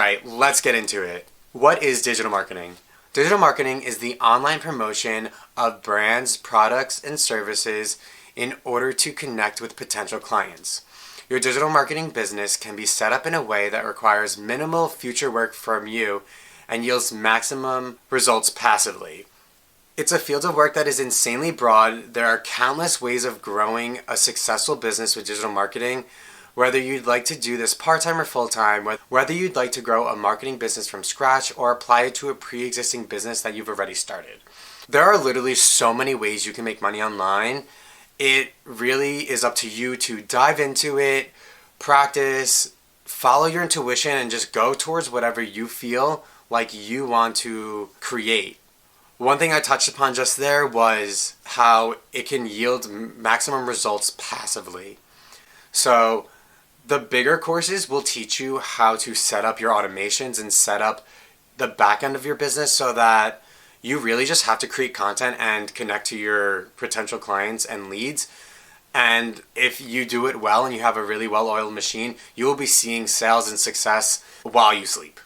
right, let's get into it. What is digital marketing? Digital marketing is the online promotion of brands, products, and services in order to connect with potential clients. Your digital marketing business can be set up in a way that requires minimal future work from you and yields maximum results passively. It's a field of work that is insanely broad. There are countless ways of growing a successful business with digital marketing. Whether you'd like to do this part-time or full-time, whether you'd like to grow a marketing business from scratch or apply it to a pre-existing business that you've already started. There are literally so many ways you can make money online. It really is up to you to dive into it, practice, follow your intuition, and just go towards whatever you feel like you want to create. One thing I touched upon just there was how it can yield maximum results passively. So the bigger courses will teach you how to set up your automations and set up the back end of your business so that you really just have to create content and connect to your potential clients and leads. And if you do it well and you have a really well-oiled machine, you will be seeing sales and success while you sleep.